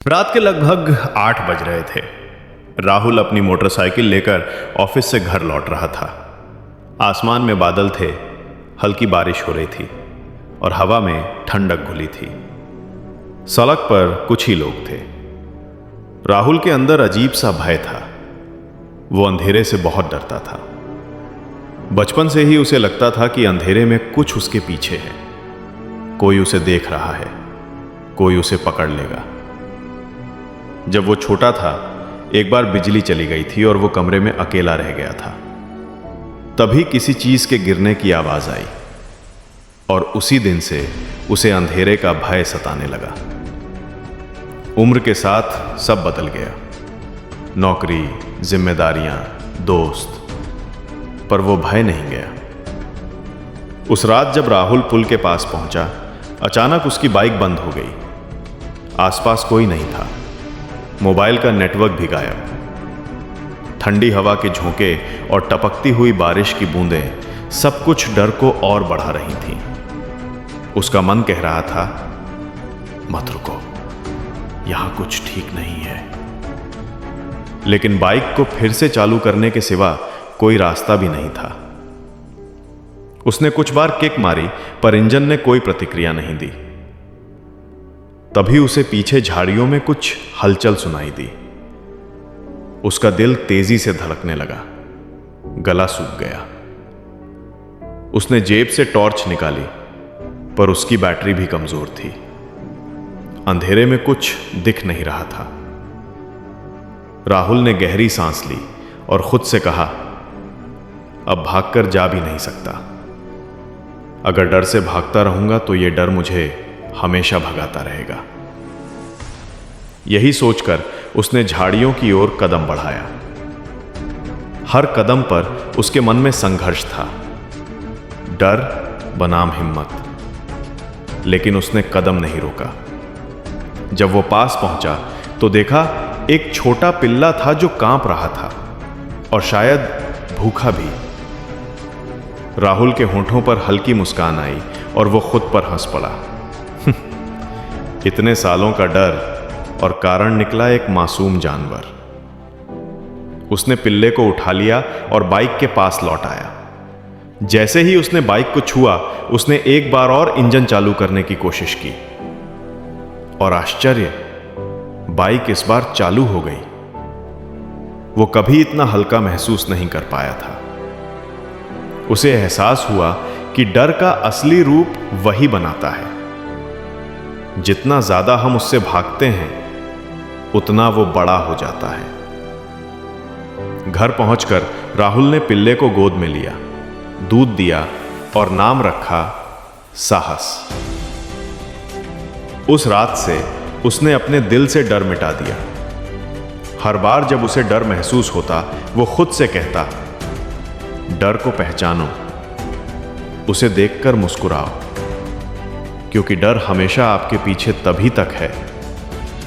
रात के लगभग 8 बज रहे थे। राहुल अपनी मोटरसाइकिल लेकर ऑफिस से घर लौट रहा था। आसमान में बादल थे, हल्की बारिश हो रही थी और हवा में ठंडक घुली थी। सड़क पर कुछ ही लोग थे। राहुल के अंदर अजीब सा भय था। वो अंधेरे से बहुत डरता था। बचपन से ही उसे लगता था कि अंधेरे में कुछ उसके पीछे है, कोई उसे देख रहा है, कोई उसे पकड़ लेगा। जब वो छोटा था, एक बार बिजली चली गई थी और वो कमरे में अकेला रह गया था। तभी किसी चीज के गिरने की आवाज आई और उसी दिन से उसे अंधेरे का भय सताने लगा। उम्र के साथ सब बदल गया, नौकरी, जिम्मेदारियां, दोस्त, पर वो भय नहीं गया। उस रात जब राहुल पुल के पास पहुंचा, अचानक उसकी बाइक बंद हो गई। आसपास कोई नहीं था, मोबाइल का नेटवर्क भी गायब। ठंडी हवा के झोंके और टपकती हुई बारिश की बूंदें सब कुछ डर को और बढ़ा रही थीं। उसका मन कह रहा था, मत रुको, यहां कुछ ठीक नहीं है। लेकिन बाइक को फिर से चालू करने के सिवा कोई रास्ता भी नहीं था। उसने कुछ बार किक मारी, पर इंजन ने कोई प्रतिक्रिया नहीं दी। तभी उसे पीछे झाड़ियों में कुछ हलचल सुनाई दी। उसका दिल तेजी से धड़कने लगा, गला सूख गया। उसने जेब से टॉर्च निकाली, पर उसकी बैटरी भी कमजोर थी। अंधेरे में कुछ दिख नहीं रहा था। राहुल ने गहरी सांस ली और खुद से कहा, अब भागकर जा भी नहीं सकता। अगर डर से भागता रहूंगा तो यह डर मुझे हमेशा भगाता रहेगा। यही सोचकर उसने झाड़ियों की ओर कदम बढ़ाया। हर कदम पर उसके मन में संघर्ष था, डर बनाम हिम्मत। लेकिन उसने कदम नहीं रोका। जब वो पास पहुंचा तो देखा एक छोटा पिल्ला था जो कांप रहा था और शायद भूखा भी। राहुल के होंठों पर हल्की मुस्कान आई और वो खुद पर हंस पड़ा। इतने सालों का डर और कारण निकला एक मासूम जानवर। उसने पिल्ले को उठा लिया और बाइक के पास लौट आया। जैसे ही उसने बाइक को छुआ, उसने एक बार और इंजन चालू करने की कोशिश की और आश्चर्य, बाइक इस बार चालू हो गई। वो कभी इतना हल्का महसूस नहीं कर पाया था। उसे एहसास हुआ कि डर का असली रूप वही बनाता है। जितना ज्यादा हम उससे भागते हैं, उतना वो बड़ा हो जाता है। घर पहुंचकर राहुल ने पिल्ले को गोद में लिया, दूध दिया और नाम रखा साहस। उस रात से उसने अपने दिल से डर मिटा दिया। हर बार जब उसे डर महसूस होता, वो खुद से कहता, डर को पहचानो, उसे देखकर मुस्कुराओ, क्योंकि डर हमेशा आपके पीछे तभी तक है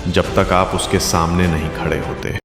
जब तक आप उसके सामने नहीं खड़े होते।